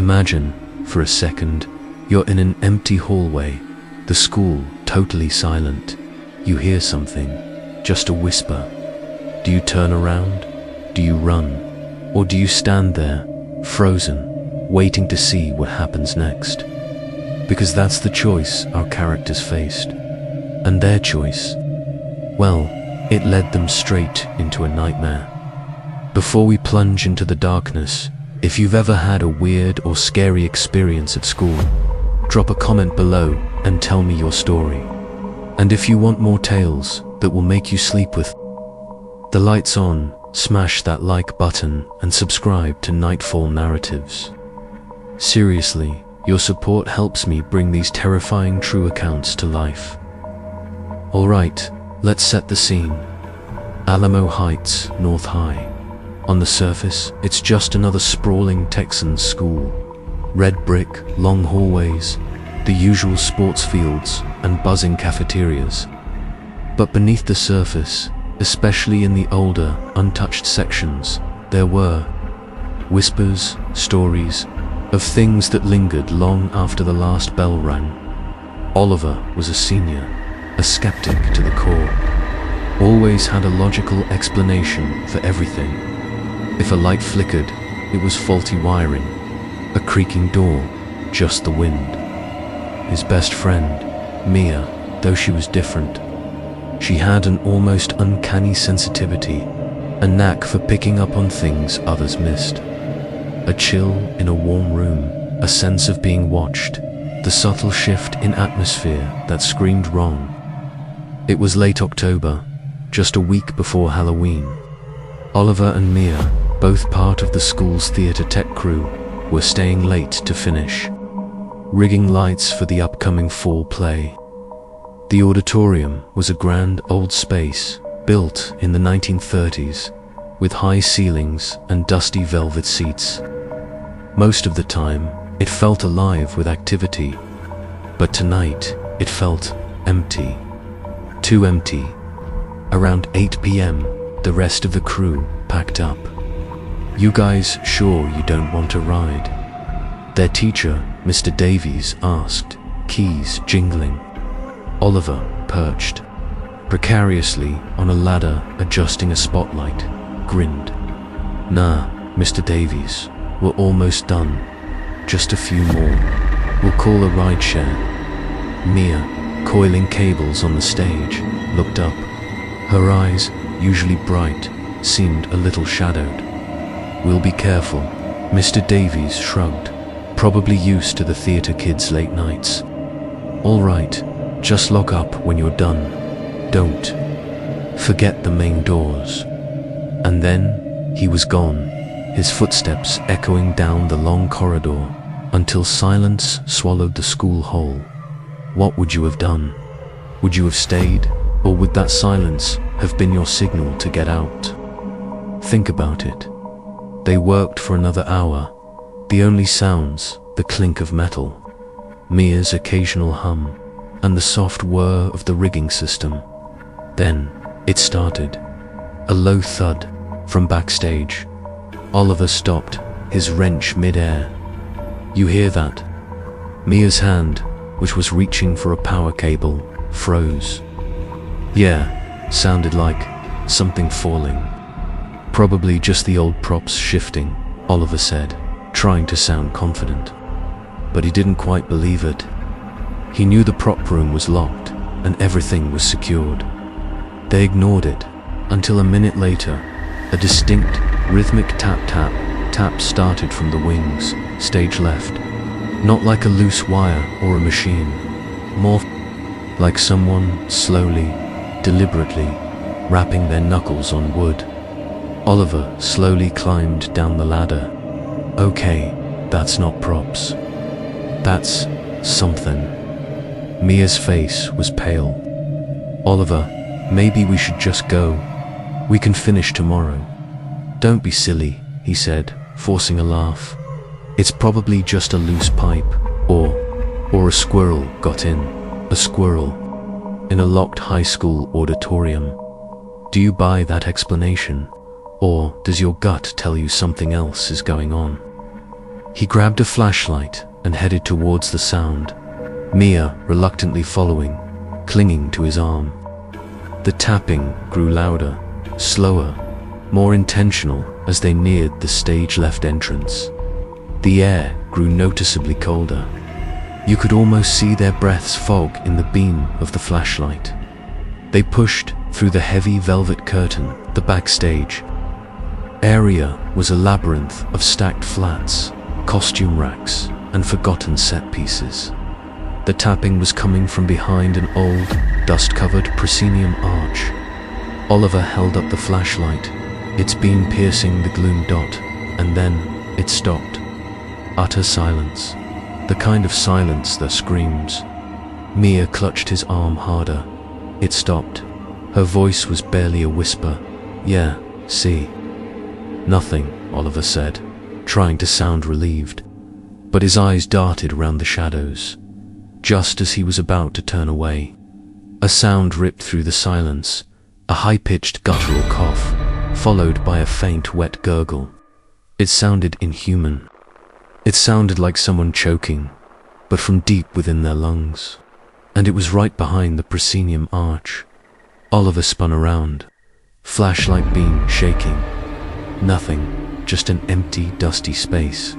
Imagine, for a second, you're in an empty hallway, the school totally silent. You hear something, just a whisper. Do you turn around? Do you run? Or do you stand there, frozen, waiting to see what happens next? Because that's the choice our characters faced. And their choice, well, it led them straight into a nightmare. Before we plunge into the darkness, if you've ever had a weird or scary experience at school, drop a comment below and tell me your story. And if you want more tales that will make you sleep with the lights on, smash that like button and subscribe to Nightfall Narratives. Seriously, your support helps me bring these terrifying true accounts to life. Alright, let's set the scene. Alamo Heights, North High. On the surface, it's just another sprawling Texan school. Red brick, long hallways, the usual sports fields, and buzzing cafeterias. But beneath the surface, especially in the older, untouched sections, there were whispers, stories, of things that lingered long after the last bell rang. Oliver was a senior, a skeptic to the core. Always had a logical explanation for everything. If a light flickered, it was faulty wiring. A creaking door, just the wind. His best friend, Mia, though she was different, she had an almost uncanny sensitivity, a knack for picking up on things others missed. A chill in a warm room, a sense of being watched, the subtle shift in atmosphere that screamed wrong. It was late October, just a week before Halloween. Oliver and Mia, both part of the school's theater tech crew, were staying late to finish, rigging lights for the upcoming fall play. The auditorium was a grand old space, built in the 1930s, with high ceilings and dusty velvet seats. Most of the time, it felt alive with activity, but tonight, it felt empty. Too empty. Around 8 p.m., the rest of the crew packed up. "You guys sure you don't want to ride?" Their teacher, Mr. Davies, asked, keys jingling. Oliver perched precariously on a ladder adjusting a spotlight, grinned. "Nah, Mr. Davies, we're almost done. Just a few more. We'll call a rideshare." Mia, coiling cables on the stage, looked up. Her eyes, usually bright, seemed a little shadowed. "We'll be careful," Mr. Davies shrugged, probably used to the theater kids' late nights. "All right, just lock up when you're done. Don't forget the main doors." And then he was gone, his footsteps echoing down the long corridor until silence swallowed the school whole. What would you have done? Would you have stayed, or would that silence have been your signal to get out? Think about it. They worked for another hour. The only sounds, the clink of metal, Mia's occasional hum, and the soft whir of the rigging system. Then it started. A low thud from backstage. Oliver stopped, his wrench mid-air. "You hear that?" Mia's hand, which was reaching for a power cable, froze. "Yeah," sounded like something falling. "Probably just the old props shifting," Oliver said, trying to sound confident. But he didn't quite believe it. He knew the prop room was locked and everything was secured. They ignored it until a minute later, a distinct, rhythmic tap started from the wings, stage left. Not like a loose wire or a machine, more like someone slowly, deliberately, rapping their knuckles on wood. Oliver slowly climbed down the ladder. "Okay, that's not props. That's something." Mia's face was pale. "Oliver, maybe we should just go. We can finish tomorrow." "Don't be silly," he said, forcing a laugh. "It's probably just a loose pipe, or a squirrel got in." A squirrel in a locked high school auditorium. Do you buy that explanation? Or does your gut tell you something else is going on? He grabbed a flashlight and headed towards the sound, Mia reluctantly following, clinging to his arm. The tapping grew louder, slower, more intentional as they neared the stage-left entrance. The air grew noticeably colder. You could almost see their breaths fog in the beam of the flashlight. They pushed through the heavy velvet curtain. The backstage area was a labyrinth of stacked flats, costume racks, and forgotten set pieces. The tapping was coming from behind an old, dust-covered proscenium arch. Oliver held up the flashlight, its beam piercing the gloom dot, and then it stopped. Utter silence. The kind of silence that screams. Mia clutched his arm harder. It stopped. Her voice was barely a whisper. "Yeah, see." "Nothing," Oliver said, trying to sound relieved. But his eyes darted around the shadows. Just as he was about to turn away, a sound ripped through the silence, a high-pitched guttural cough, followed by a faint wet gurgle. It sounded inhuman. It sounded like someone choking, but from deep within their lungs. And it was right behind the proscenium arch. Oliver spun around, flashlight beam shaking. Nothing, just an empty, dusty space.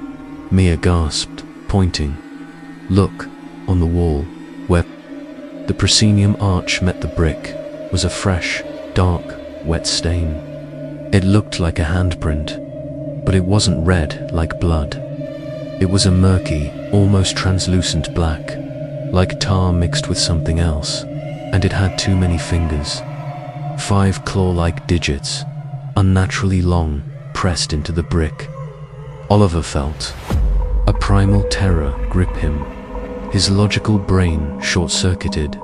Mia gasped, pointing. "Look, on the wall, where the proscenium arch met the brick, was a fresh, dark, wet stain. It looked like a handprint, but it wasn't red like blood. It was a murky, almost translucent black, like tar mixed with something else, and it had too many fingers. 5 claw-like digits, unnaturally long, pressed into the brick." Oliver felt a primal terror grip him. His logical brain short-circuited.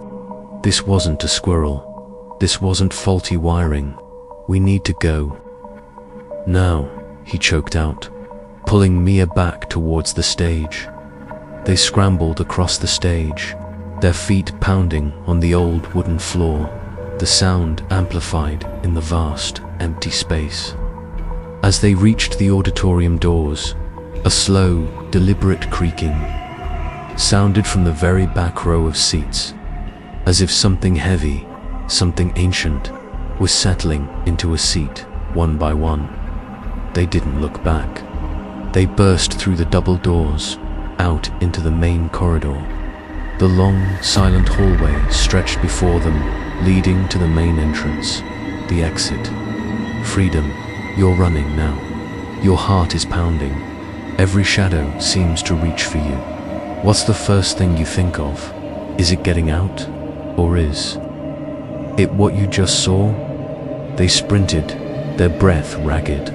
This wasn't a squirrel. This wasn't faulty wiring. "We need to go." "Now," he choked out, pulling Mia back towards the stage. They scrambled across the stage, their feet pounding on the old wooden floor, the sound amplified in the vast, empty space. As they reached the auditorium doors, a slow, deliberate creaking sounded from the very back row of seats, as if something heavy, something ancient, was settling into a seat, one by one. They didn't look back. They burst through the double doors, out into the main corridor. The long, silent hallway stretched before them, leading to the main entrance, the exit. Freedom, you're running now. Your heart is pounding. Every shadow seems to reach for you. What's the first thing you think of? Is it getting out? Or is it what you just saw? They sprinted, their breath ragged.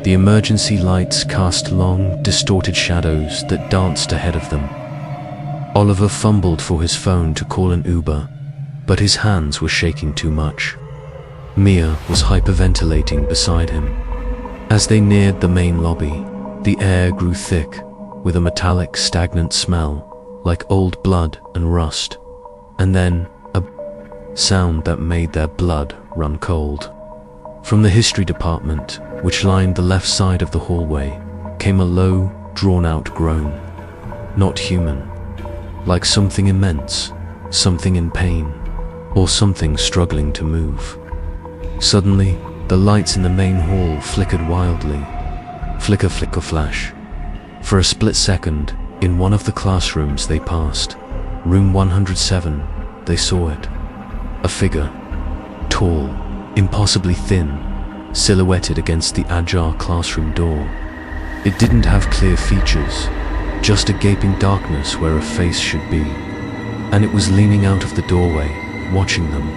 The emergency lights cast long, distorted shadows that danced ahead of them. Oliver fumbled for his phone to call an Uber, but his hands were shaking too much. Mia was hyperventilating beside him. As they neared the main lobby, the air grew thick, with a metallic, stagnant smell, like old blood and rust, and then a sound that made their blood run cold. From the history department, which lined the left side of the hallway, came a low, drawn-out groan. Not human. Like something immense, something in pain, or something struggling to move. Suddenly, the lights in the main hall flickered wildly. Flicker, flicker, flash. For a split second, in one of the classrooms they passed, room 107, they saw it. A figure, tall, impossibly thin, silhouetted against the ajar classroom door. It didn't have clear features, just a gaping darkness where a face should be, and it was leaning out of the doorway, watching them.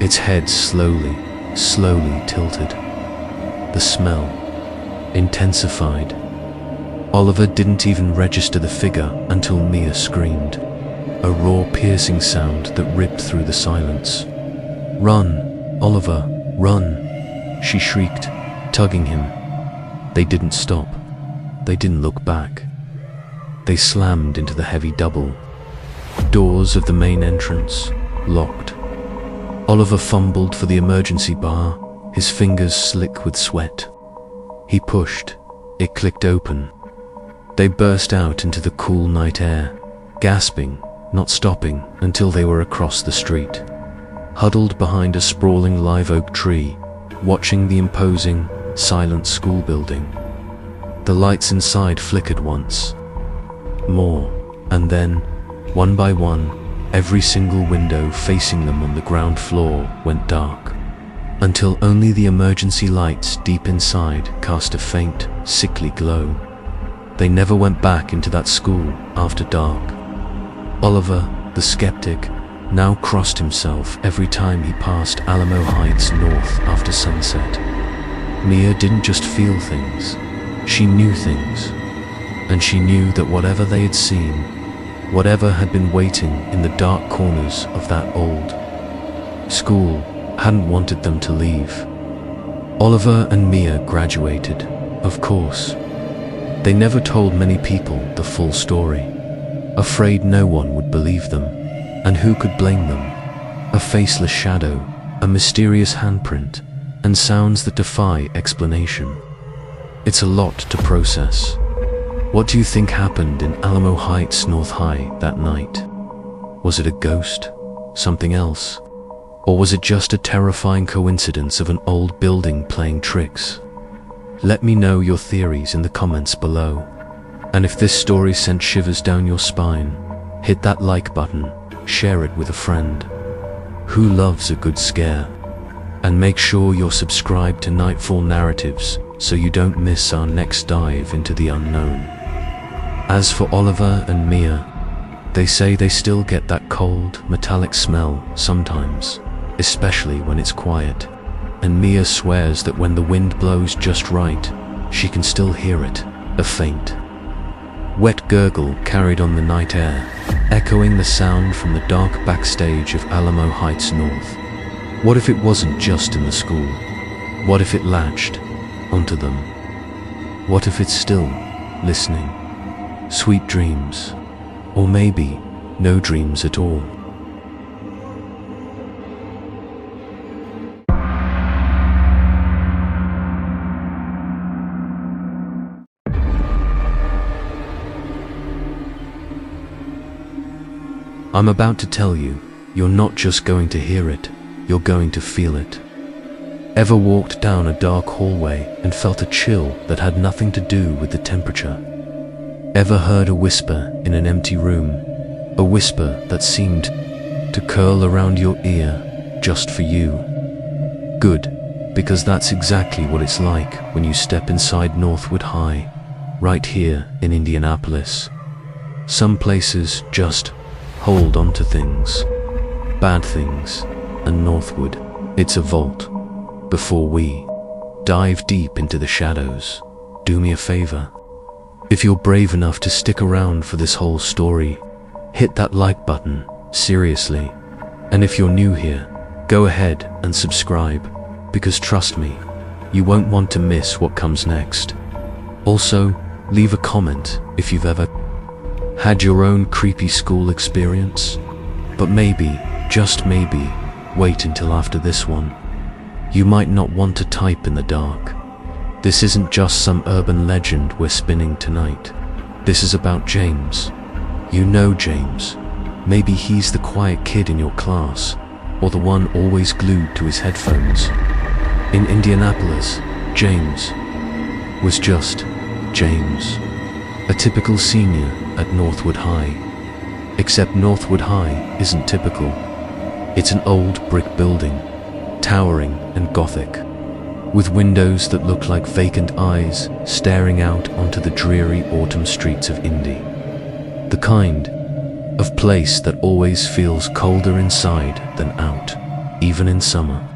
Its head slowly tilted. The smell intensified. Oliver didn't even register the figure until Mia screamed, a raw, piercing sound that ripped through the silence. "Run, Oliver, run!" she shrieked, tugging him. They didn't stop. They didn't look back. They slammed into the heavy double doors of the main entrance, locked. Oliver fumbled for the emergency bar, his fingers slick with sweat. He pushed. It clicked open. They burst out into the cool night air, gasping, not stopping until they were across the street, huddled behind a sprawling live oak tree, watching the imposing, silent school building. The lights inside flickered once, more, and then, one by one, every single window facing them on the ground floor went dark, until only the emergency lights deep inside cast a faint, sickly glow. They never went back into that school after dark. Oliver, the skeptic, now crossed himself every time he passed Alamo Heights North after sunset. Mia didn't just feel things, she knew things. And she knew that whatever they had seen, whatever had been waiting in the dark corners of that old school, hadn't wanted them to leave. Oliver and Mia graduated, of course. They never told many people the full story, afraid no one would believe them, and who could blame them? A faceless shadow, a mysterious handprint, and sounds that defy explanation. It's a lot to process. What do you think happened in Alamo Heights North High that night? Was it a ghost? Something else? Or was it just a terrifying coincidence of an old building playing tricks? Let me know your theories in the comments below. And if this story sent shivers down your spine, hit that like button, share it with a friend. Who loves a good scare? And make sure you're subscribed to Nightfall Narratives so you don't miss our next dive into the unknown. As for Oliver and Mia, they say they still get that cold, metallic smell sometimes, especially when it's quiet. And Mia swears that when the wind blows just right, she can still hear it, a faint, wet gurgle carried on the night air, echoing the sound from the dark backstage of Alamo Heights North. What if it wasn't just in the school? What if it latched onto them? What if it's still listening? Sweet dreams, or maybe no dreams at all. I'm about to tell you, you're not just going to hear it, you're going to feel it. Ever walked down a dark hallway and felt a chill that had nothing to do with the temperature? Ever heard a whisper in an empty room? A whisper that seemed to curl around your ear just for you? Good, because that's exactly what it's like when you step inside Northwood High, right here in Indianapolis. Some places just hold on to things, bad things, and Northwood, it's a vault. Before we dive deep into the shadows, do me a favor. If you're brave enough to stick around for this whole story, hit that like button, seriously. And if you're new here, go ahead and subscribe, because trust me, you won't want to miss what comes next. Also, leave a comment if you've ever had your own creepy school experience. But maybe, just maybe, wait until after this one. You might not want to type in the dark. This isn't just some urban legend we're spinning tonight. This is about James. You know James. Maybe he's the quiet kid in your class, or the one always glued to his headphones. In Indianapolis, James was just James, a typical senior at Northwood High. Except Northwood High isn't typical. It's an old brick building, towering and gothic, with windows that look like vacant eyes staring out onto the dreary autumn streets of Indy. The kind of place that always feels colder inside than out, even in summer.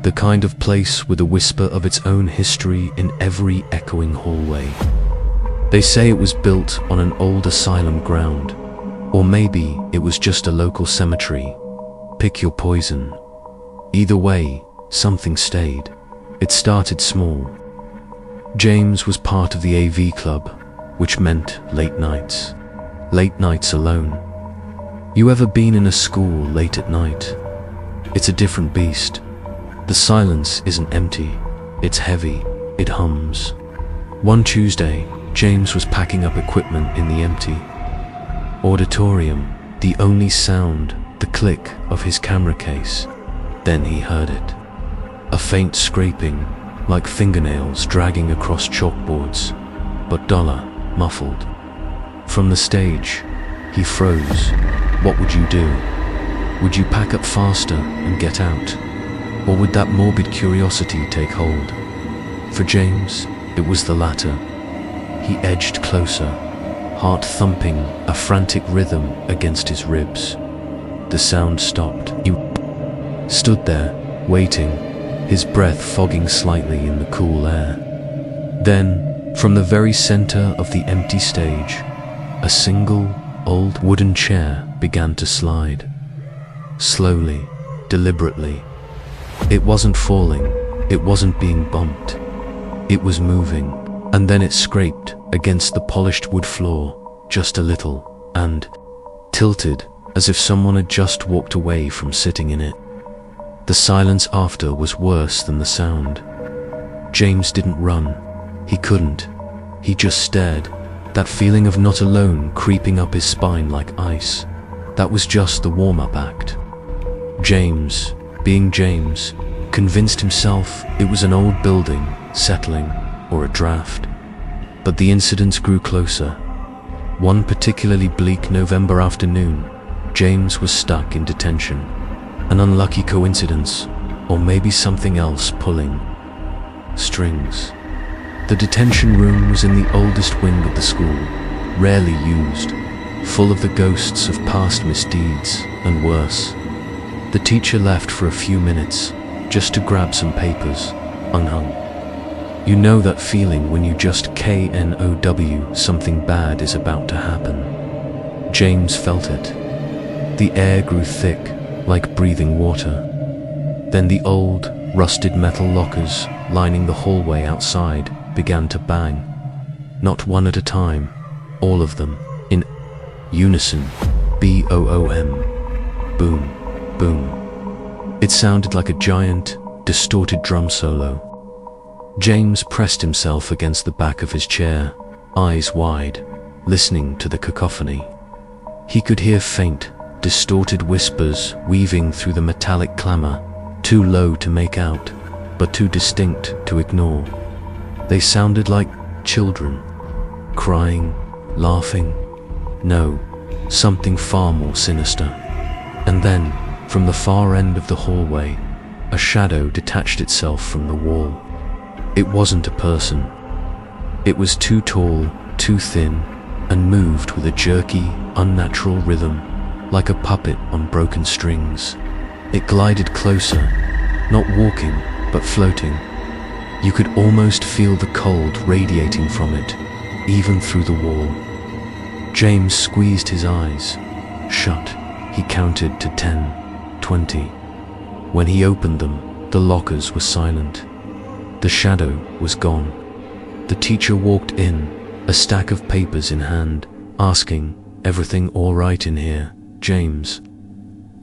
The kind of place with a whisper of its own history in every echoing hallway. They say it was built on an old asylum ground, or maybe it was just a local cemetery. Pick your poison. Either way, something stayed. It started small. James was part of the AV club, which meant late nights alone. You ever been in a school late at night? It's a different beast. The silence isn't empty, it's heavy, it hums. One Tuesday, James was packing up equipment in the empty auditorium, the only sound, the click of his camera case. Then he heard it. A faint scraping, like fingernails dragging across chalkboards, but duller, muffled. From the stage, he froze. What would you do? Would you pack up faster and get out? Or would that morbid curiosity take hold? For James, it was the latter. He edged closer, heart thumping a frantic rhythm against his ribs. The sound stopped. He stood there, waiting, his breath fogging slightly in the cool air. Then, from the very center of the empty stage, a single, old wooden chair began to slide. Slowly, deliberately. It wasn't falling, it wasn't being bumped. It was moving, and then it scraped against the polished wood floor, just a little, and tilted as if someone had just walked away from sitting in it. The silence after was worse than the sound. James didn't run. He couldn't. He just stared, that feeling of not alone creeping up his spine like ice. That was just the warm-up act. James, being James, convinced himself it was an old building, settling, or a draft. But the incidents grew closer. One particularly bleak November afternoon, James was stuck in detention. An unlucky coincidence, or maybe something else pulling strings. The detention room was in the oldest wing of the school, rarely used, full of the ghosts of past misdeeds and worse. The teacher left for a few minutes, just to grab some papers, unhung. You know that feeling when you just KNOW something bad is about to happen. James felt it. The air grew thick, like breathing water. Then the old, rusted metal lockers lining the hallway outside began to bang. Not one at a time, all of them, in unison. BOOM. Boom, boom. It sounded like a giant, distorted drum solo. James pressed himself against the back of his chair, eyes wide, listening to the cacophony. He could hear faint, distorted whispers weaving through the metallic clamor, too low to make out, but too distinct to ignore. They sounded like children, crying, laughing. No, something far more sinister. And then, from the far end of the hallway, a shadow detached itself from the wall. It wasn't a person. It was too tall, too thin, and moved with a jerky, unnatural rhythm, like a puppet on broken strings. It glided closer, not walking, but floating. You could almost feel the cold radiating from it, even through the wall. James squeezed his eyes. Shut. He counted to 10, 20. When he opened them, the lockers were silent. The shadow was gone. The teacher walked in, a stack of papers in hand, asking, "Everything all right in here, James?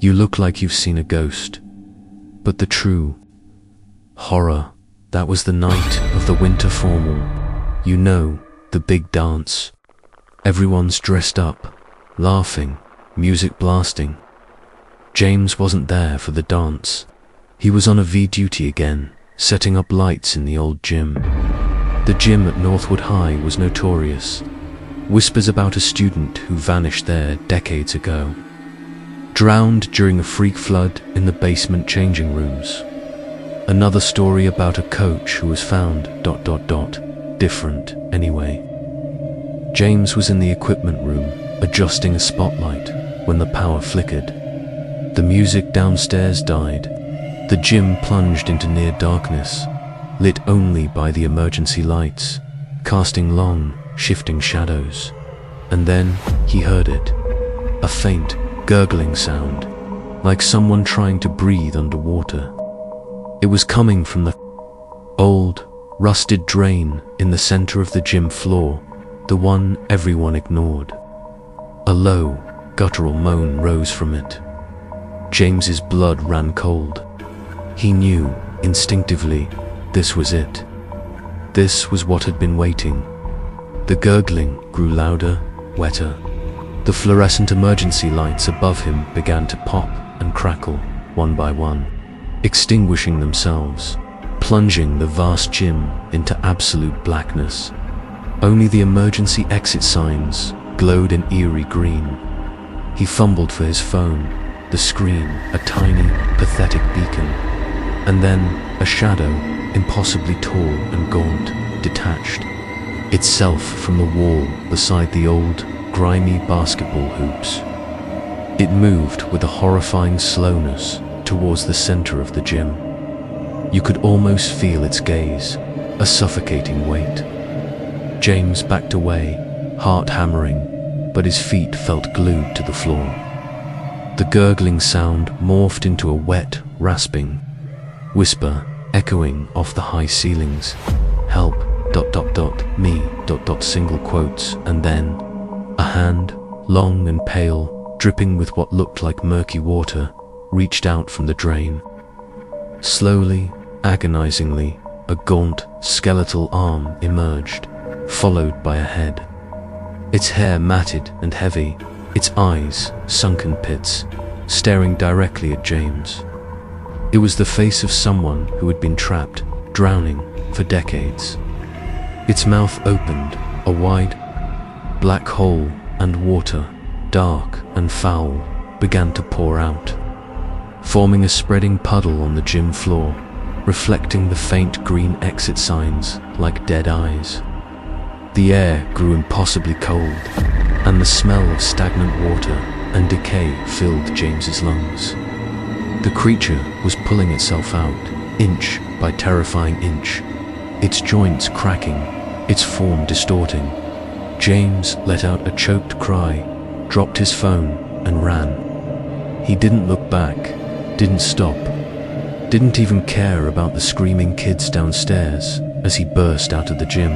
You look like you've seen a ghost." But the true horror, that was the night of the winter formal. You know, the big dance. Everyone's dressed up, laughing, music blasting. James wasn't there for the dance. He was on a V duty again, setting up lights in the old gym. The gym at Northwood High was notorious. Whispers about a student who vanished there decades ago. Drowned during a freak flood in the basement changing rooms. Another story about a coach who was found ... different anyway. James was in the equipment room, adjusting a spotlight, when the power flickered. The music downstairs died. The gym plunged into near darkness, lit only by the emergency lights, casting long, shifting shadows. And then he heard it. A faint, gurgling sound, like someone trying to breathe underwater. It was coming from the old, rusted drain in the center of the gym floor, the one everyone ignored. A low, guttural moan rose from it. James's blood ran cold. He knew, instinctively, this was it. This was what had been waiting. The gurgling grew louder, wetter. The fluorescent emergency lights above him began to pop and crackle, one by one, extinguishing themselves, plunging the vast gym into absolute blackness. Only the emergency exit signs glowed in eerie green. He fumbled for his phone, the screen a tiny, pathetic beacon, and then a shadow, impossibly tall and gaunt, detached itself from the wall beside the old, grimy basketball hoops. It moved with a horrifying slowness towards the center of the gym. You could almost feel its gaze, a suffocating weight. James backed away, heart hammering, but his feet felt glued to the floor. The gurgling sound morphed into a wet, rasping whisper echoing off the high ceilings. Help, ... me ... single quotes, and then a hand, long and pale, dripping with what looked like murky water, reached out from the drain. Slowly, agonizingly, a gaunt, skeletal arm emerged, followed by a head. Its hair matted and heavy, its eyes sunken pits, staring directly at James. It was the face of someone who had been trapped, drowning, for decades. Its mouth opened, a wide, black hole, and water, dark and foul, began to pour out, forming a spreading puddle on the gym floor, reflecting the faint green exit signs like dead eyes. The air grew impossibly cold, and the smell of stagnant water and decay filled James's lungs. The creature was pulling itself out, inch by terrifying inch, its joints cracking, its form distorting. James let out a choked cry, dropped his phone, and ran. He didn't look back, didn't stop, didn't even care about the screaming kids downstairs as he burst out of the gym,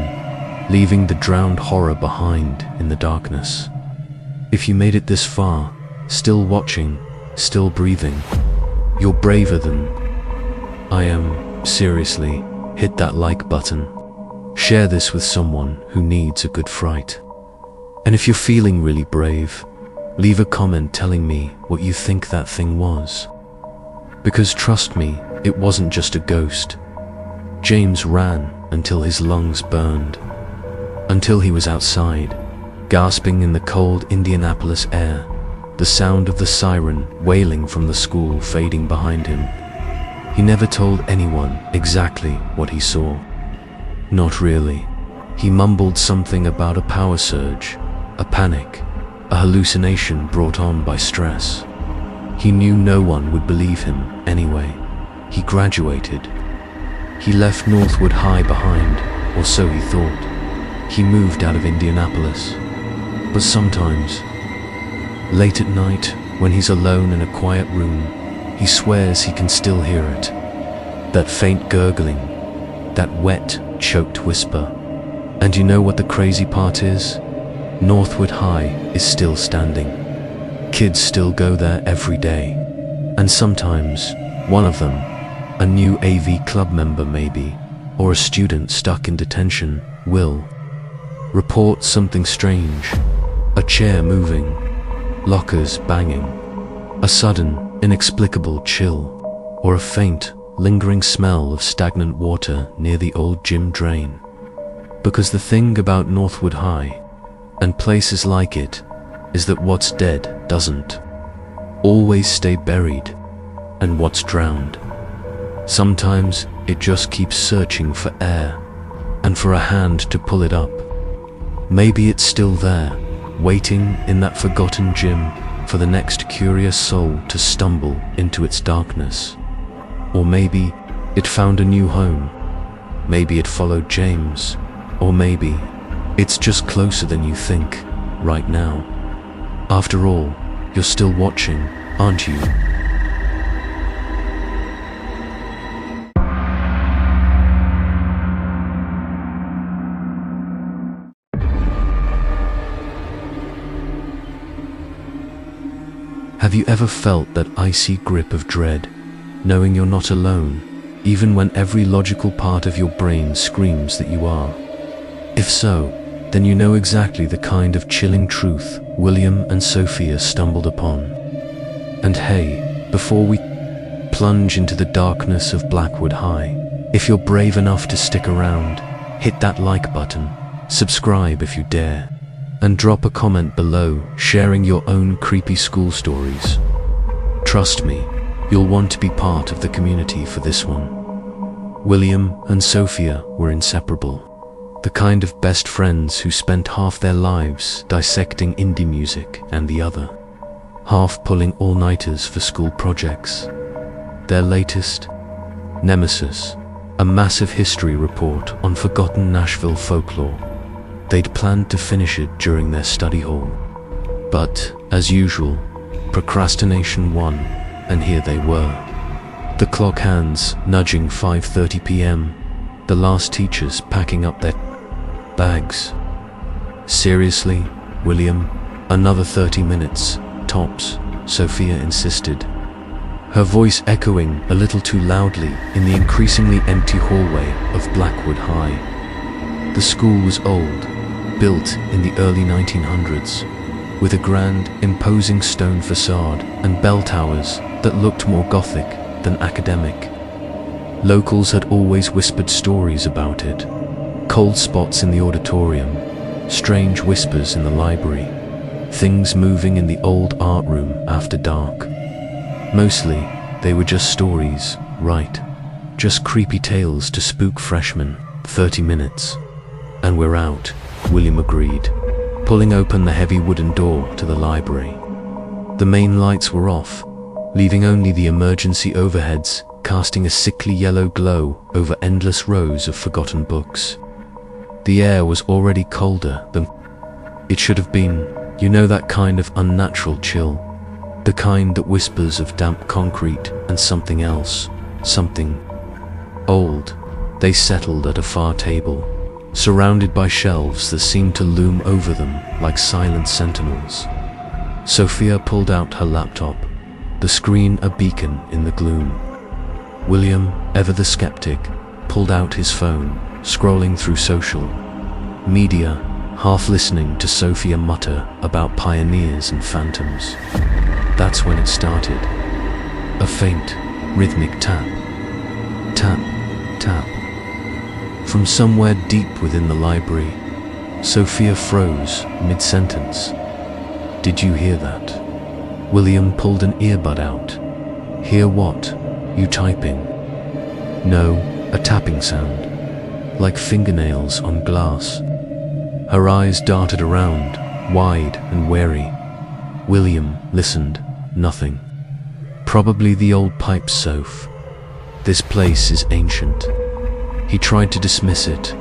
leaving the drowned horror behind in the darkness. If you made it this far, still watching, still breathing, you're braver than I am. Seriously, hit that like button. Share this with someone who needs a good fright. And if you're feeling really brave, leave a comment telling me what you think that thing was. Because trust me, it wasn't just a ghost. James ran until his lungs burned, until he was outside, gasping in the cold Indianapolis air, the sound of the siren wailing from the school fading behind him. He never told anyone exactly what he saw. Not really. He mumbled something about a power surge, a panic, a hallucination brought on by stress. He knew no one would believe him anyway. He graduated. He left Northwood High behind, or so he thought. He moved out of Indianapolis. But sometimes, late at night, when he's alone in a quiet room, he swears he can still hear it. That faint gurgling, that wet, choked whisper. And you know what the crazy part is? Northwood High is still standing. Kids still go there every day. And sometimes, one of them, a new AV club member maybe, or a student stuck in detention, will report something strange. A chair moving, lockers banging, a sudden, inexplicable chill, or a faint, lingering smell of stagnant water near the old gym drain. Because the thing about Northwood High, and places like it, is that what's dead doesn't always stay buried, and what's drowned, sometimes it just keeps searching for air, and for a hand to pull it up. Maybe it's still there, waiting in that forgotten gym for the next curious soul to stumble into its darkness. Or maybe it found a new home. Maybe it followed James. Or maybe it's just closer than you think, right now. After all, you're still watching, aren't you? Have you ever felt that icy grip of dread, knowing you're not alone, even when every logical part of your brain screams that you are? If so, then you know exactly the kind of chilling truth William and Sophia stumbled upon. And hey, before we plunge into the darkness of Blackwood High, if you're brave enough to stick around, hit that like button, subscribe if you dare, and drop a comment below sharing your own creepy school stories. Trust me, you'll want to be part of the community for this one. William and Sophia were inseparable. The kind of best friends who spent half their lives dissecting indie music and the other half pulling all-nighters for school projects. Their latest, Nemesis, a massive history report on forgotten Nashville folklore. They'd planned to finish it during their study hall. But, as usual, procrastination won, and here they were. The clock hands nudging 5:30 p.m., the last teachers packing up their bags. Seriously, William? Another 30 minutes, tops, Sophia insisted, her voice echoing a little too loudly in the increasingly empty hallway of Blackwood High. The school was old, built in the early 1900s, with a grand, imposing stone facade and bell towers that looked more Gothic than academic. Locals had always whispered stories about it. Cold spots in the auditorium, strange whispers in the library, things moving in the old art room after dark. Mostly, they were just stories, right? Just creepy tales to spook freshmen. 30 minutes. And we're out, William agreed, pulling open the heavy wooden door to the library. The main lights were off, leaving only the emergency overheads casting a sickly yellow glow over endless rows of forgotten books. The air was already colder than it should have been, you know, that kind of unnatural chill, the kind that whispers of damp concrete and something else, something old. They settled at a far table, surrounded by shelves that seemed to loom over them like silent sentinels. Sophia pulled out her laptop, the screen a beacon in the gloom. William, ever the skeptic, pulled out his phone, scrolling through social media, half listening to Sophia mutter about pioneers and phantoms. That's when it started. A faint, rhythmic tap. Tap, tap. From somewhere deep within the library, Sophia froze mid-sentence. Did you hear that? William pulled an earbud out. Hear what? You typing? No, a tapping sound, like fingernails on glass. Her eyes darted around, wide and wary. William listened. Nothing. Probably the old pipes, Soph. This place is ancient. He tried to dismiss it,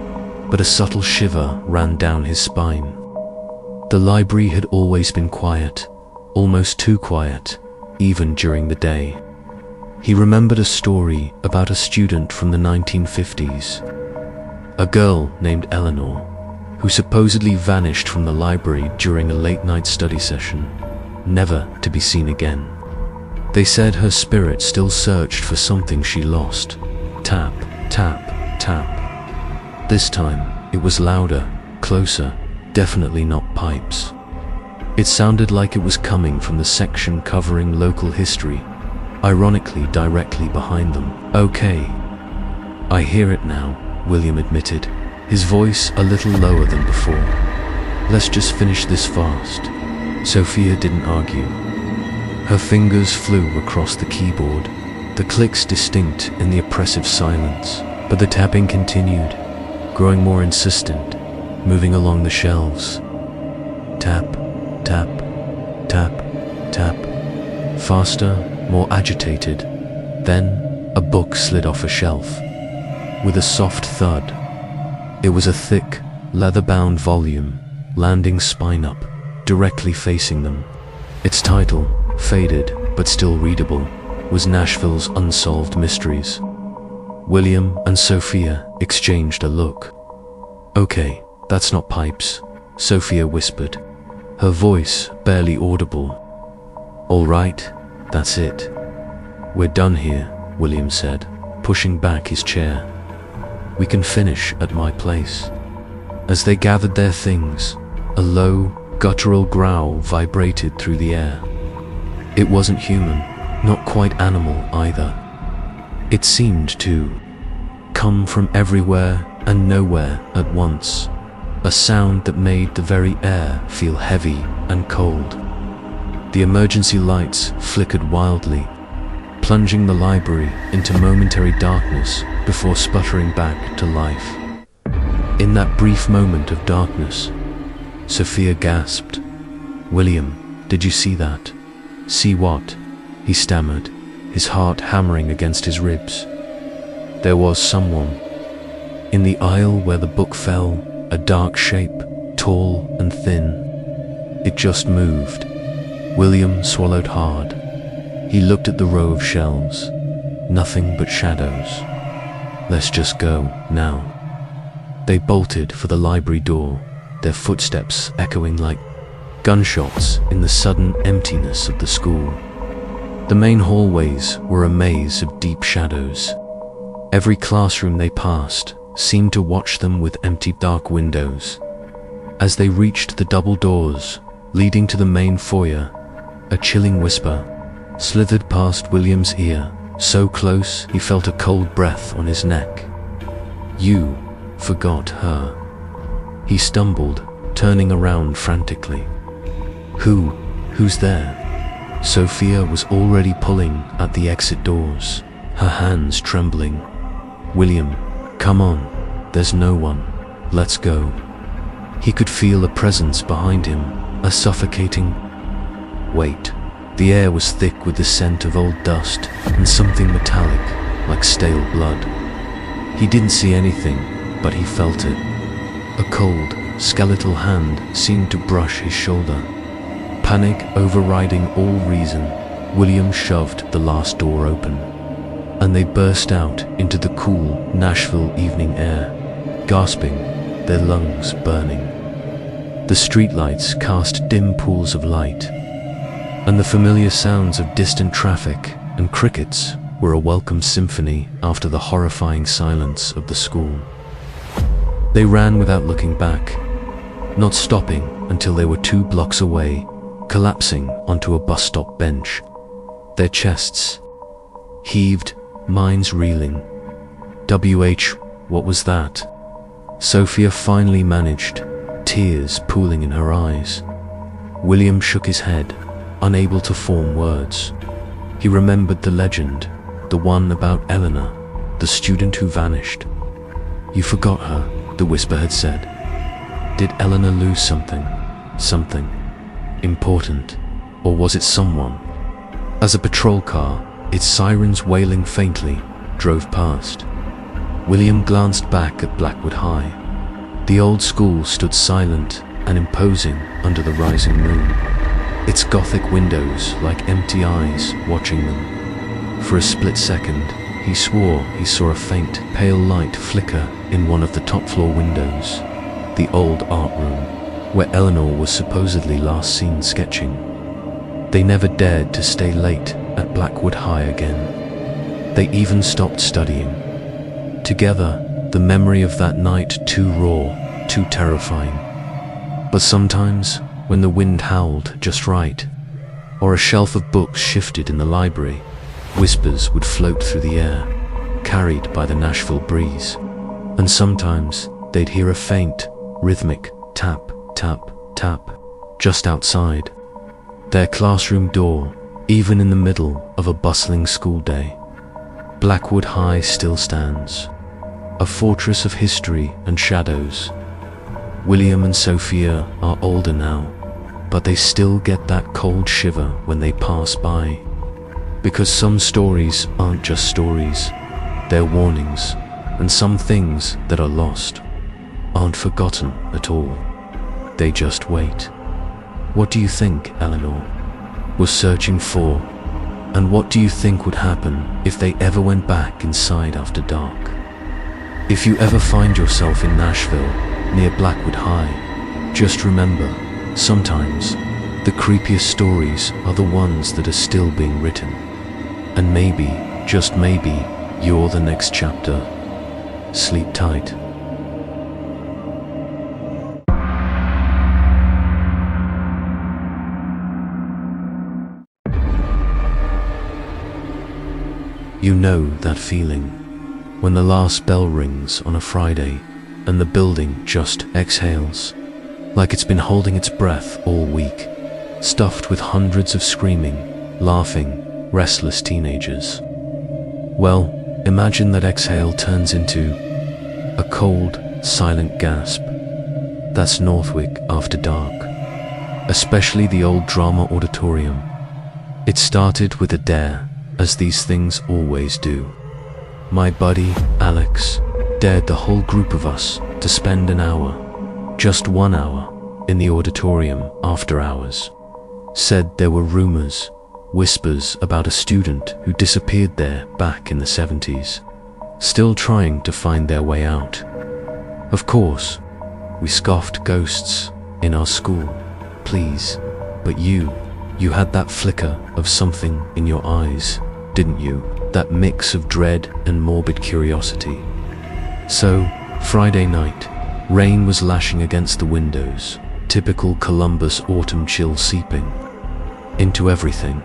but a subtle shiver ran down his spine. The library had always been quiet, almost too quiet, even during the day. He remembered a story about a student from the 1950s, a girl named Eleanor, who supposedly vanished from the library during a late-night study session, never to be seen again. They said her spirit still searched for something she lost. Tap, tap, tap. This time, it was louder, closer, definitely not pipes. It sounded like it was coming from the section covering local history, ironically directly behind them. Okay. I hear it now, William admitted, his voice a little lower than before. Let's just finish this fast. Sophia didn't argue. Her fingers flew across the keyboard, the clicks distinct in the oppressive silence, but the tapping continued, growing more insistent, moving along the shelves. Tap, tap, tap, tap. Faster, more agitated. Then, a book slid off a shelf. With a soft thud. It was a thick, leather-bound volume, landing spine up, directly facing them. Its title, faded but still readable, was Nashville's Unsolved Mysteries. William and Sophia exchanged a look. Okay, that's not pipes, Sophia whispered, her voice barely audible. All right, that's it. We're done here, William said, pushing back his chair. We can finish at my place. As they gathered their things, a low, guttural growl vibrated through the air. It wasn't human, not quite animal either. It seemed to come from everywhere and nowhere at once, a sound that made the very air feel heavy and cold. The emergency lights flickered wildly, plunging the library into momentary darkness before sputtering back to life. In that brief moment of darkness, Sophia gasped. "William, did you see that?" "See what?" he stammered, his heart hammering against his ribs. There was someone. In the aisle where the book fell, a dark shape, tall and thin. It just moved. William swallowed hard. He looked at the row of shelves. Nothing but shadows. "Let's just go, now." They bolted for the library door, their footsteps echoing like gunshots in the sudden emptiness of the school. The main hallways were a maze of deep shadows. Every classroom they passed seemed to watch them with empty dark windows. As they reached the double doors leading to the main foyer, a chilling whisper slithered past William's ear, so close he felt a cold breath on his neck. "You forgot her." He stumbled, turning around frantically. Who's there?" Sophia was already pulling at the exit doors, her hands trembling. "William, come on, there's no one, let's go." He could feel a presence behind him, a suffocating weight. The air was thick with the scent of old dust and something metallic, like stale blood. He didn't see anything, but he felt it. A cold, skeletal hand seemed to brush his shoulder. Panic overriding all reason, William shoved the last door open, and they burst out into the cool Nashville evening air, gasping, their lungs burning. The streetlights cast dim pools of light, and the familiar sounds of distant traffic and crickets were a welcome symphony after the horrifying silence of the school. They ran without looking back, not stopping until they were 2 blocks away, collapsing onto a bus stop bench. Their chests heaved, minds reeling. What was that?" Sophia finally managed, tears pooling in her eyes. William shook his head, unable to form words. He remembered the legend, the one about Eleanor, the student who vanished. "You forgot her," the whisper had said. Did Eleanor lose something? Something important? Or was it someone? As a patrol car, its sirens wailing faintly, drove past, William glanced back at Blackwood High. The old school stood silent and imposing under the rising moon, its Gothic windows like empty eyes watching them. For a split second, he swore he saw a faint, pale light flicker in one of the top-floor windows, the old art room, where Eleanor was supposedly last seen sketching. They never dared to stay late at Blackwood High again. They even stopped studying. Together, the memory of that night too raw, too terrifying. But sometimes, when the wind howled just right, or a shelf of books shifted in the library, whispers would float through the air, carried by the Nashville breeze. And sometimes, they'd hear a faint, rhythmic tap, tap, tap, just outside their classroom door, even in the middle of a bustling school day. Blackwood High still stands, a fortress of history and shadows. William and Sophia are older now, but they still get that cold shiver when they pass by. Because some stories aren't just stories, they're warnings, and some things that are lost aren't forgotten at all. They just wait. What do you think Eleanor was searching for? And what do you think would happen if they ever went back inside after dark? If you ever find yourself in Nashville, near Blackwood High, just remember, sometimes the creepiest stories are the ones that are still being written. And maybe, just maybe, you're the next chapter. Sleep tight. You know that feeling when the last bell rings on a Friday and the building just exhales, like it's been holding its breath all week, stuffed with hundreds of screaming, laughing, restless teenagers. Well, imagine that exhale turns into a cold, silent gasp. That's Northwick after dark, especially the old drama auditorium. It started with a dare, as these things always do. My buddy, Alex, dared the whole group of us to spend an hour, just 1 hour, in the auditorium after hours. Said there were rumors, whispers about a student who disappeared there back in the 70s, still trying to find their way out. Of course, we scoffed ghosts in our school, please, but you had that flicker of something in your eyes, didn't you? That mix of dread and morbid curiosity. So, Friday night, rain was lashing against the windows, typical Columbus autumn chill seeping into everything.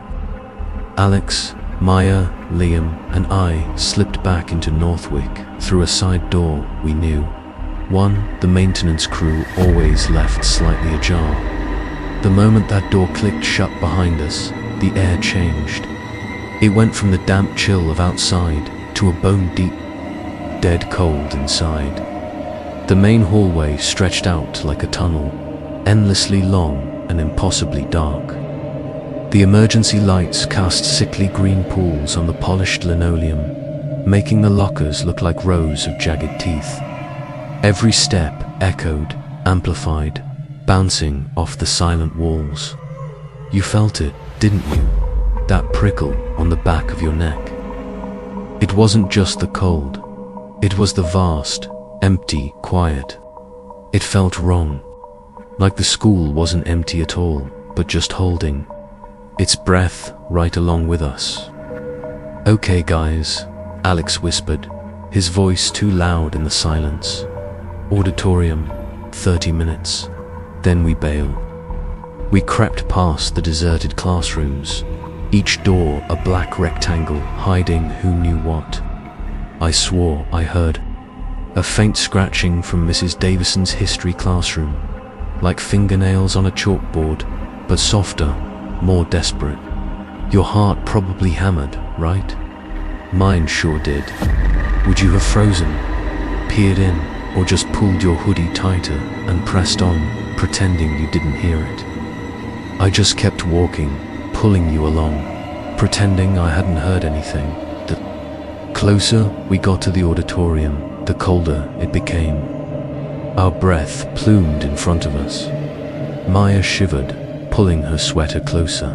Alex, Maya, Liam, and I slipped back into Northwick through a side door we knew. One the maintenance crew always left slightly ajar. The moment that door clicked shut behind us, the air changed. It went from the damp chill of outside to a bone-deep, dead cold inside. The main hallway stretched out like a tunnel, endlessly long and impossibly dark. The emergency lights cast sickly green pools on the polished linoleum, making the lockers look like rows of jagged teeth. Every step echoed, amplified, bouncing off the silent walls. You felt it, didn't you? That prickle on the back of your neck. It wasn't just the cold. It was the vast, empty quiet. It felt wrong. Like the school wasn't empty at all, but just holding its breath right along with us. Okay guys, Alex whispered, his voice too loud in the silence. Auditorium, 30 minutes. Then we bail. We crept past the deserted classrooms, each door a black rectangle hiding who knew what. I swore I heard a faint scratching from Mrs. Davison's history classroom, like fingernails on a chalkboard, but softer, more desperate. Your heart probably hammered, right? Mine sure did. Would you have frozen, peered in, or just pulled your hoodie tighter and pressed on, pretending you didn't hear it? I just kept walking, pulling you along, pretending I hadn't heard anything. The closer we got to the auditorium, the colder it became. Our breath plumed in front of us. Maya shivered, pulling her sweater closer.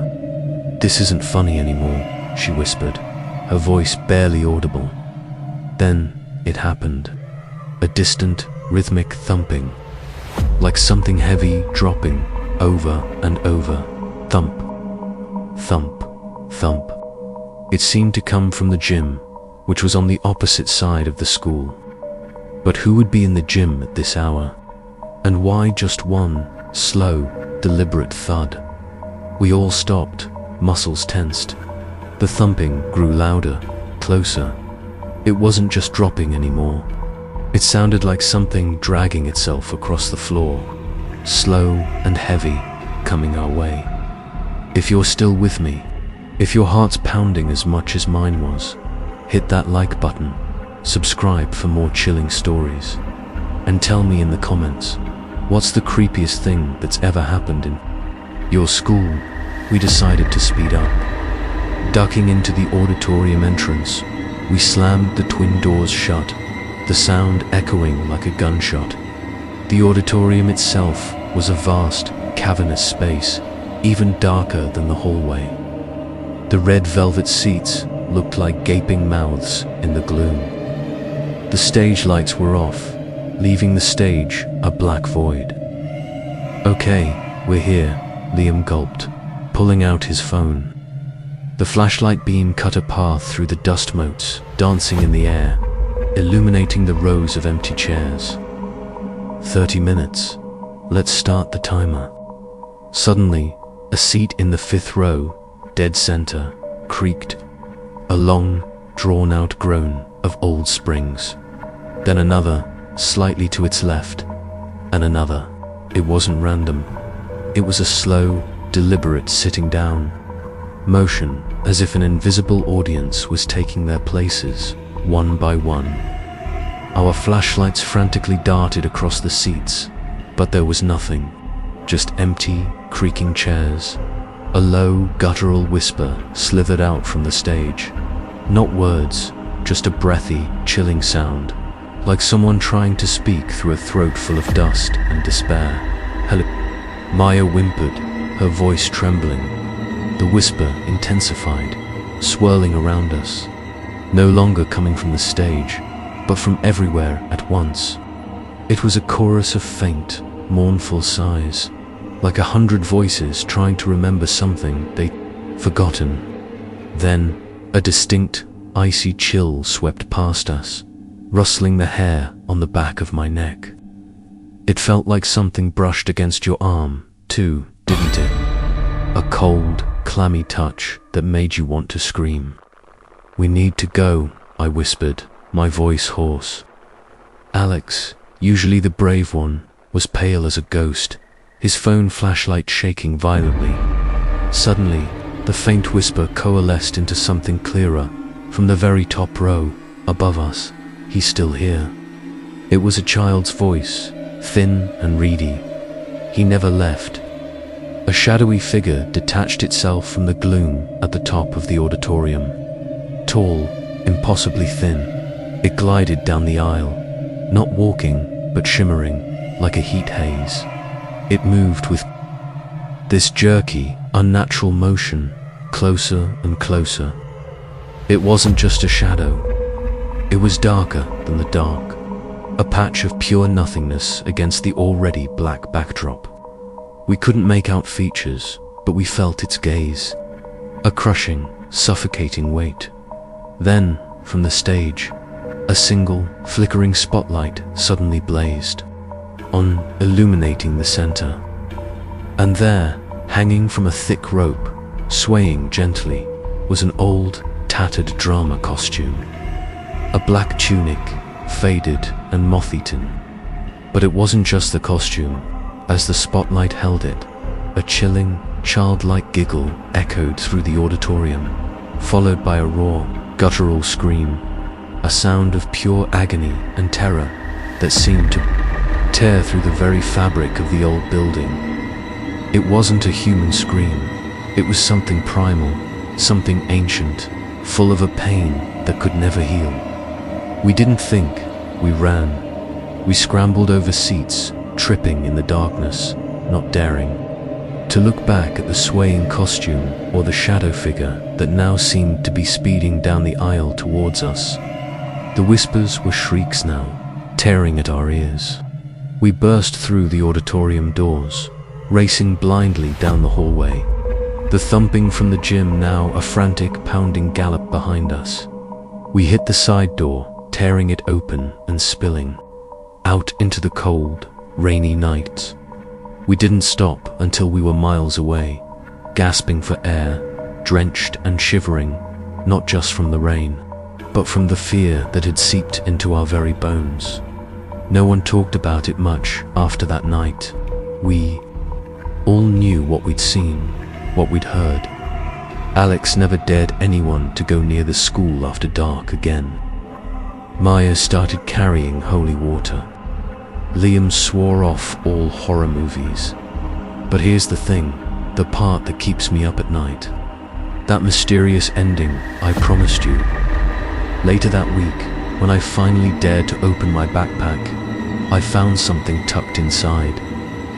This isn't funny anymore, she whispered, her voice barely audible. Then it happened. A distant, rhythmic thumping, like something heavy dropping over and over. Thump, thump, thump. It seemed to come from the gym, which was on the opposite side of the school. But who would be in the gym at this hour? And why just one slow, deliberate thud? We all stopped, muscles tensed. The thumping grew louder, closer. It wasn't just dropping anymore. It sounded like something dragging itself across the floor, slow and heavy, coming our way. If you're still with me, if your heart's pounding as much as mine was, hit that like button, subscribe for more chilling stories, and tell me in the comments, what's the creepiest thing that's ever happened in your school? We decided to speed up. Ducking into the auditorium entrance, we slammed the twin doors shut, the sound echoing like a gunshot. The auditorium itself was a vast, cavernous space, even darker than the hallway. The red velvet seats looked like gaping mouths in the gloom. The stage lights were off, leaving the stage a black void. Okay, we're here, Liam gulped, pulling out his phone. The flashlight beam cut a path through the dust motes, dancing in the air, illuminating the rows of empty chairs. 30 minutes. Let's start the timer. Suddenly, a seat in the 5th row, dead center, creaked. A long, drawn-out groan of old springs. Then another, slightly to its left, and another. It wasn't random. It was a slow, deliberate sitting down. Motion, as if an invisible audience was taking their places, one by one. Our flashlights frantically darted across the seats, but there was nothing. Just empty, creaking chairs. A low, guttural whisper slithered out from the stage. Not words, just a breathy, chilling sound, like someone trying to speak through a throat full of dust and despair. "Hello." Maya whimpered, her voice trembling. The whisper intensified, swirling around us, no longer coming from the stage, but from everywhere at once. It was a chorus of faint, mournful sighs, like 100 voices trying to remember something they'd forgotten. Then, a distinct, icy chill swept past us, rustling the hair on the back of my neck. It felt like something brushed against your arm, too, didn't it? A cold, clammy touch that made you want to scream. "We need to go," I whispered, my voice hoarse. Alex, usually the brave one, was pale as a ghost, his phone flashlight shaking violently. Suddenly, the faint whisper coalesced into something clearer, from the very top row, above us. "He's still here." It was a child's voice, thin and reedy. He never left. A shadowy figure detached itself from the gloom at the top of the auditorium. Tall, impossibly thin, it glided down the aisle, not walking, but shimmering, like a heat haze. It moved with this jerky, unnatural motion, closer and closer. It wasn't just a shadow. It was darker than the dark, a patch of pure nothingness against the already black backdrop. We couldn't make out features, but we felt its gaze, a crushing, suffocating weight. Then, from the stage, a single, flickering spotlight suddenly blazed, on illuminating the center. And there, hanging from a thick rope, swaying gently, was an old, tattered drama costume. A black tunic, faded and moth-eaten. But it wasn't just the costume. As the spotlight held it, a chilling, childlike giggle echoed through the auditorium, followed by a raw, guttural scream, a sound of pure agony and terror that seemed to tear through the very fabric of the old building. It wasn't a human scream. It was something primal, something ancient, full of a pain that could never heal. We didn't think, we ran. We scrambled over seats, tripping in the darkness, not daring to look back at the swaying costume or the shadow figure that now seemed to be speeding down the aisle towards us. The whispers were shrieks now, tearing at our ears. We burst through the auditorium doors, racing blindly down the hallway, the thumping from the gym now a frantic, pounding gallop behind us. We hit the side door, tearing it open and spilling out into the cold, rainy night. We didn't stop until we were miles away, gasping for air, drenched and shivering, not just from the rain, but from the fear that had seeped into our very bones. No one talked about it much after that night. We all knew what we'd seen, what we'd heard. Alex never dared anyone to go near the school after dark again. Maya started carrying holy water. Liam swore off all horror movies. But here's the thing, the part that keeps me up at night. That mysterious ending I promised you. Later that week, when I finally dared to open my backpack, I found something tucked inside.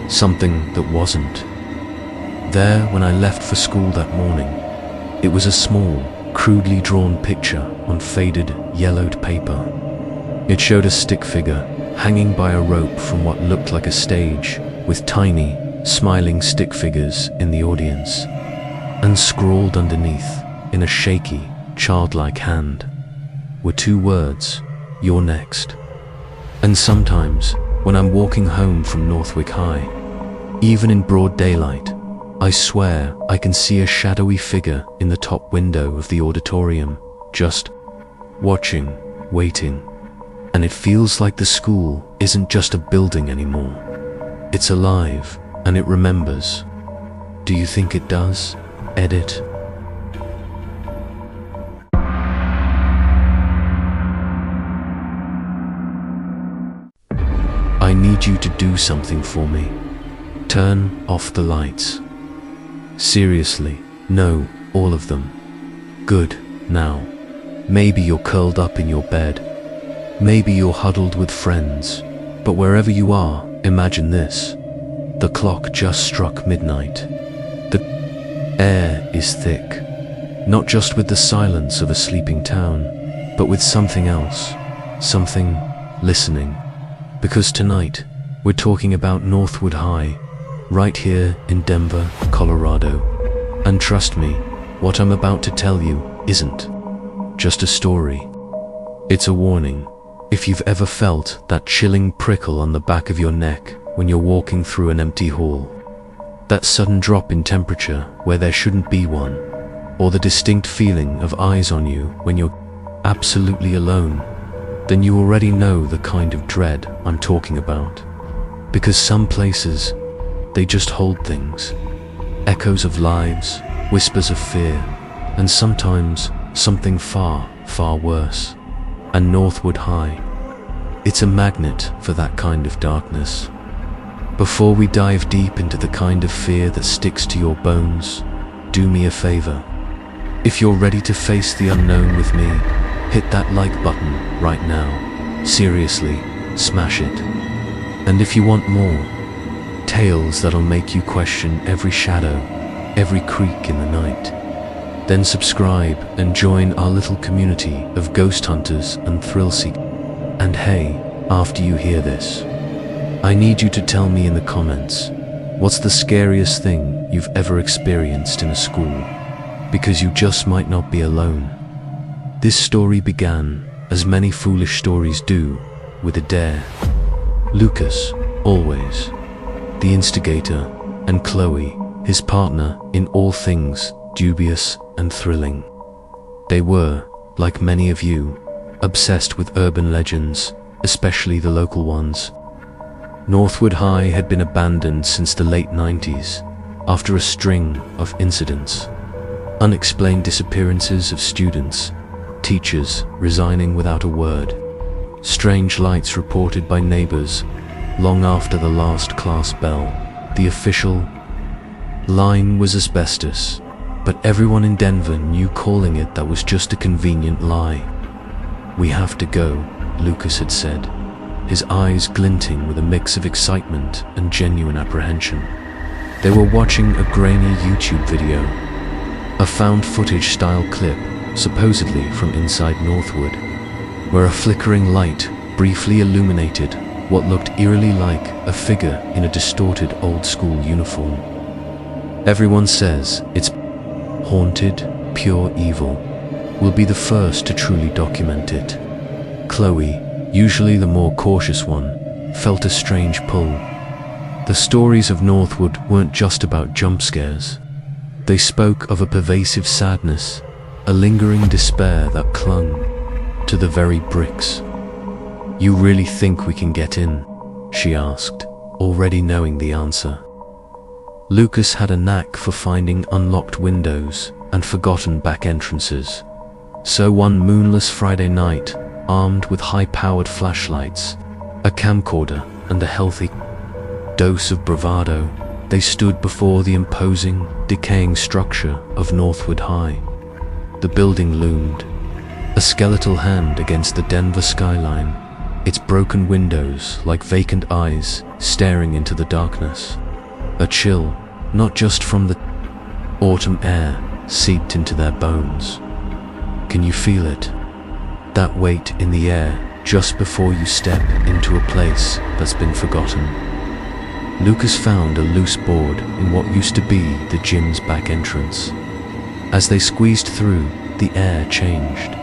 Something that wasn't. There, when I left for school that morning, it was a small, crudely drawn picture on faded, yellowed paper. It showed a stick figure hanging by a rope from what looked like a stage, with tiny, smiling stick figures in the audience. And scrawled underneath, in a shaky, childlike hand, were 2 words, "You're next." And sometimes, when I'm walking home from Northwick High, even in broad daylight, I swear I can see a shadowy figure in the top window of the auditorium, just watching, waiting. And it feels like the school isn't just a building anymore. It's alive, and it remembers. Do you think it does, Edit? I need you to do something for me. Turn off the lights. Seriously, no, all of them. Good, now. Maybe you're curled up in your bed. Maybe you're huddled with friends. But wherever you are, imagine this. The clock just struck midnight. The air is thick. Not just with the silence of a sleeping town, but with something else. Something listening. Because tonight, we're talking about Northwood High, right here in Denver, Colorado. And trust me, what I'm about to tell you isn't just a story. It's a warning. If you've ever felt that chilling prickle on the back of your neck when you're walking through an empty hall, that sudden drop in temperature where there shouldn't be one, or the distinct feeling of eyes on you when you're absolutely alone, then you already know the kind of dread I'm talking about. Because some places, they just hold things. Echoes of lives, whispers of fear, and sometimes something far, far worse. And Northwood High, it's a magnet for that kind of darkness. Before we dive deep into the kind of fear that sticks to your bones, do me a favor. If you're ready to face the unknown with me, hit that like button right now. Seriously, smash it. And if you want more, tales that'll make you question every shadow, every creak in the night, then subscribe and join our little community of ghost hunters and thrill seekers. And hey, after you hear this, I need you to tell me in the comments, what's the scariest thing you've ever experienced in a school? Because you just might not be alone. This story began, as many foolish stories do, with a dare. Lucas, always, the instigator, and Chloe, his partner in all things dubious and thrilling. They were, like many of you, obsessed with urban legends, especially the local ones. Northwood High had been abandoned since the late 90s, after a string of incidents. Unexplained disappearances of students, teachers resigning without a word, strange lights reported by neighbors long after the last class bell. The official line was asbestos, but everyone in Denver knew calling it that was just a convenient lie. "We have to go," Lucas had said, his eyes glinting with a mix of excitement and genuine apprehension. They were watching a grainy YouTube video, a found footage style clip, supposedly from inside Northwood, where a flickering light briefly illuminated what looked eerily like a figure in a distorted old school uniform. Everyone says it's haunted, pure evil. We'll be the first to truly document it. Chloe, usually the more cautious one, felt a strange pull. The stories of Northwood weren't just about jump scares. They spoke of a pervasive sadness, a lingering despair that clung to the very bricks. "You really think we can get in?" she asked, already knowing the answer. Lucas had a knack for finding unlocked windows and forgotten back entrances. So one moonless Friday night, armed with high-powered flashlights, a camcorder, and a healthy dose of bravado, they stood before the imposing, decaying structure of Northwood High. The building loomed, a skeletal hand against the Denver skyline, its broken windows like vacant eyes staring into the darkness. A chill, not just from the autumn air, seeped into their bones. Can you feel it? That weight in the air just before you step into a place that's been forgotten. Lucas found a loose board in what used to be the gym's back entrance. As they squeezed through, the air changed.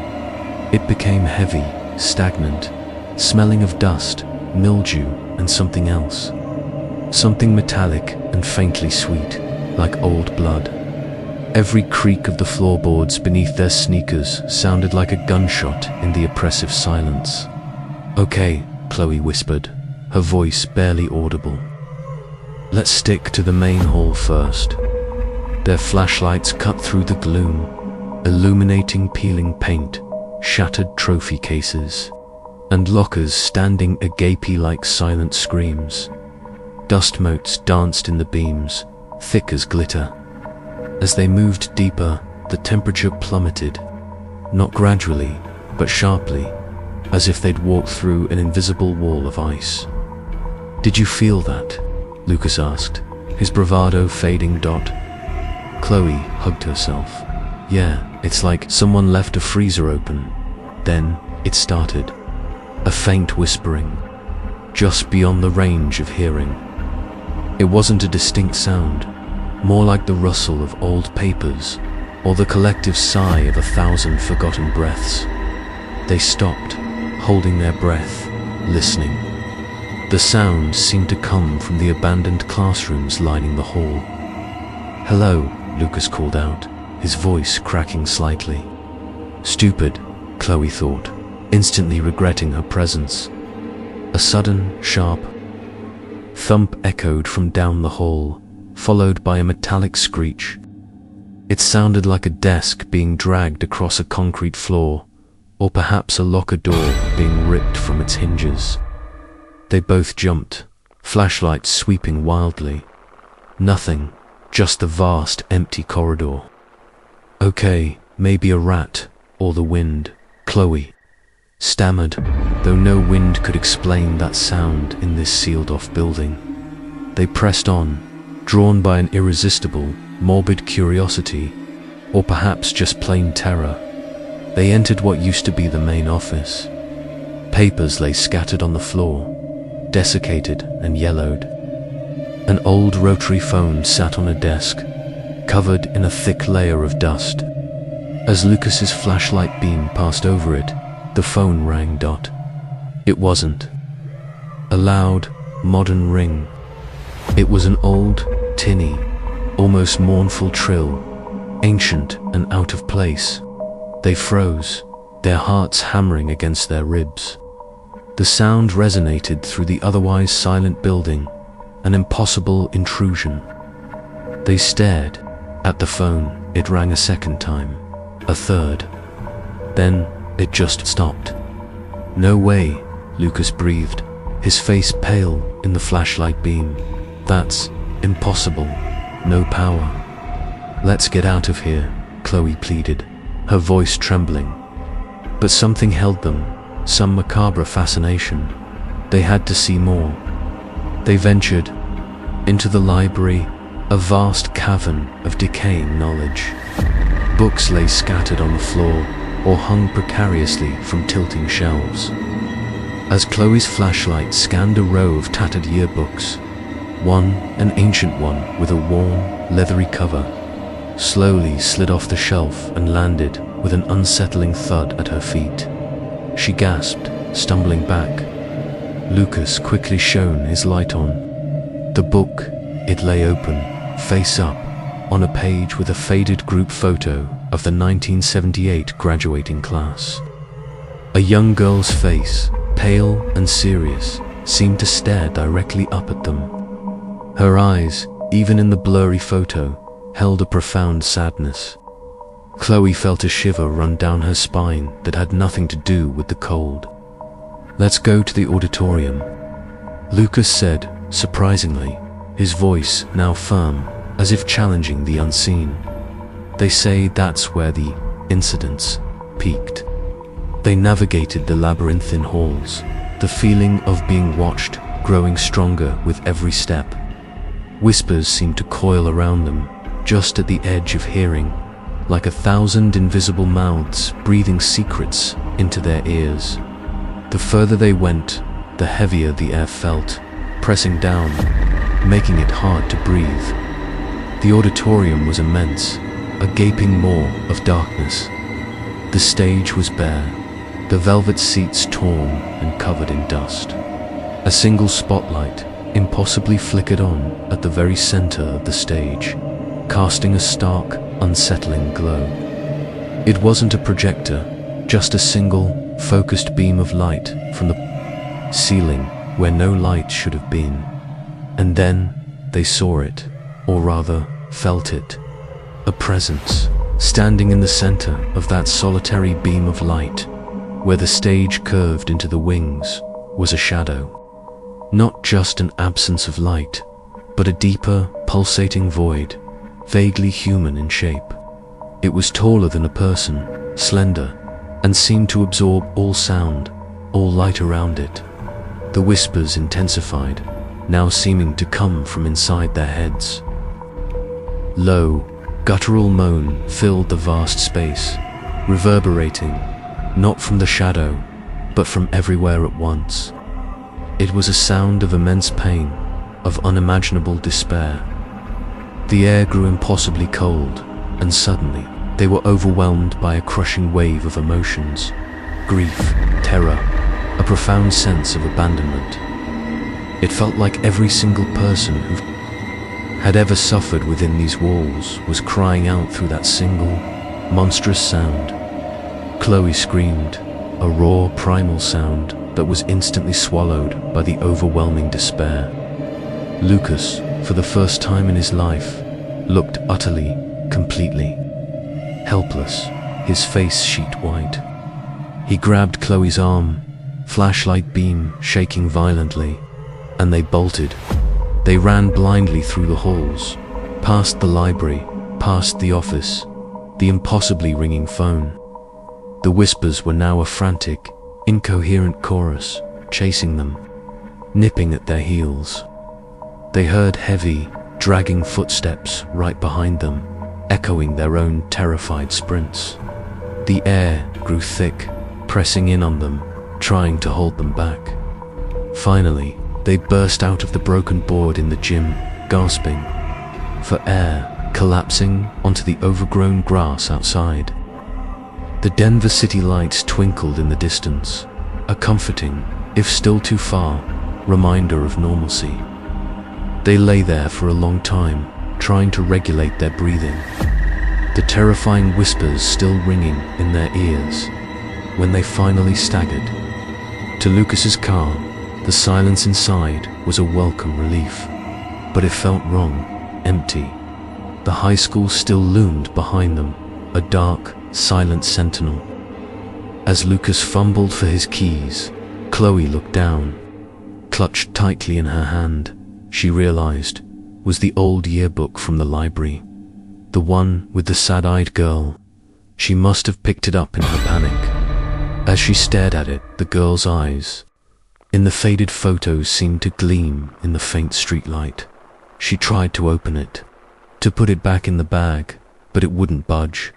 It became heavy, stagnant, smelling of dust, mildew, and something else. Something metallic and faintly sweet, like old blood. Every creak of the floorboards beneath their sneakers sounded like a gunshot in the oppressive silence. "Okay," Chloe whispered, her voice barely audible. "Let's stick to the main hall first." Their flashlights cut through the gloom, illuminating peeling paint, shattered trophy cases, and lockers standing agape like silent screams. Dust motes danced in the beams, thick as glitter. As they moved deeper, the temperature plummeted, not gradually, but sharply, as if they'd walked through an invisible wall of ice. "Did you feel that?" Lucas asked, his bravado fading. Chloe hugged herself. "Yeah, it's like someone left a freezer open." Then it started. A faint whispering, just beyond the range of hearing. It wasn't a distinct sound, more like the rustle of old papers or the collective sigh of 1,000 forgotten breaths. They stopped, holding their breath, listening. The sound seemed to come from the abandoned classrooms lining the hall. "Hello," Lucas called out, his voice cracking slightly. Stupid, Chloe thought, instantly regretting her presence. A sudden, sharp thump echoed from down the hall, followed by a metallic screech. It sounded like a desk being dragged across a concrete floor, or perhaps a locker door being ripped from its hinges. They both jumped, flashlights sweeping wildly. Nothing, just the vast, empty corridor. "Okay, maybe a rat, or the wind," Chloe stammered, though no wind could explain that sound in this sealed-off building. They pressed on, drawn by an irresistible, morbid curiosity, or perhaps just plain terror. They entered what used to be the main office. Papers lay scattered on the floor, desiccated and yellowed. An old rotary phone sat on a desk, covered in a thick layer of dust. As Lucas's flashlight beam passed over it, the phone rang. It wasn't a loud, modern ring. It was an old, tinny, almost mournful trill, ancient and out of place. They froze, their hearts hammering against their ribs. The sound resonated through the otherwise silent building, an impossible intrusion. They stared at the phone. It rang a second time, a third. Then it just stopped. "No way," Lucas breathed, his face pale in the flashlight beam. "That's impossible. No power." "Let's get out of here," Chloe pleaded, her voice trembling. But something held them, some macabre fascination. They had to see more. They ventured into the library, a vast cavern of decaying knowledge. Books lay scattered on the floor or hung precariously from tilting shelves. As Chloe's flashlight scanned a row of tattered yearbooks, one, an ancient one with a worn, leathery cover, slowly slid off the shelf and landed with an unsettling thud at her feet. She gasped, stumbling back. Lucas quickly shone his light on. The book, it lay open, face up, on a page with a faded group photo of the 1978 graduating class. A young girl's face, pale and serious, seemed to stare directly up at them. Her eyes, even in the blurry photo, held a profound sadness. Chloe felt a shiver run down her spine that had nothing to do with the cold. "Let's go to the auditorium," Lucas said, surprisingly, his voice now firm, as if challenging the unseen. "They say that's where the incidents peaked." They navigated the labyrinthine halls, the feeling of being watched growing stronger with every step. Whispers seemed to coil around them, just at the edge of hearing, like 1,000 invisible mouths breathing secrets into their ears. The further they went, the heavier the air felt, pressing down, making it hard to breathe. The auditorium was immense, a gaping maw of darkness. The stage was bare, the velvet seats torn and covered in dust. A single spotlight impossibly flickered on at the very center of the stage, casting a stark, unsettling glow. It wasn't a projector, just a single, focused beam of light from the ceiling where no light should have been. And then they saw it, or rather, felt it. A presence, standing in the center of that solitary beam of light, where the stage curved into the wings, was a shadow. Not just an absence of light, but a deeper, pulsating void, vaguely human in shape. It was taller than a person, slender, and seemed to absorb all sound, all light around it. The whispers intensified, now seeming to come from inside their heads. Low, guttural moan filled the vast space, reverberating, not from the shadow, but from everywhere at once. It was a sound of immense pain, of unimaginable despair. The air grew impossibly cold, and suddenly they were overwhelmed by a crushing wave of emotions: grief, terror, a profound sense of abandonment. It felt like every single person who had ever suffered within these walls was crying out through that single, monstrous sound. Chloe screamed, a raw, primal sound that was instantly swallowed by the overwhelming despair. Lucas, for the first time in his life, looked utterly, completely helpless, his face sheet white. He grabbed Chloe's arm, flashlight beam shaking violently, and they bolted. They ran blindly through the halls, past the library, past the office, the impossibly ringing phone. The whispers were now a frantic, incoherent chorus, chasing them, nipping at their heels. They heard heavy, dragging footsteps right behind them, echoing their own terrified sprints. The air grew thick, pressing in on them, trying to hold them back. Finally, they burst out of the broken board in the gym, gasping for air, collapsing onto the overgrown grass outside. The Denver city lights twinkled in the distance, a comforting, if still too far, reminder of normalcy. They lay there for a long time, trying to regulate their breathing, the terrifying whispers still ringing in their ears. When they finally staggered to Lucas's car, the silence inside was a welcome relief. But it felt wrong, empty. The high school still loomed behind them, a dark, silent sentinel. As Lucas fumbled for his keys, Chloe looked down. Clutched tightly in her hand, she realized, was the old yearbook from the library, the one with the sad-eyed girl. She must have picked it up in her panic. As she stared at it, the girl's eyes, in the faded photos, seemed to gleam in the faint streetlight. She tried to open it, to put it back in the bag, but it wouldn't budge.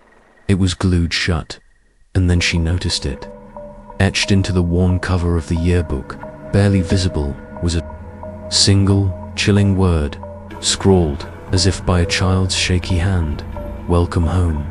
It was glued shut, and then she noticed it. Etched into the worn cover of the yearbook, barely visible, was a single, chilling word, scrawled as if by a child's shaky hand: "Welcome home."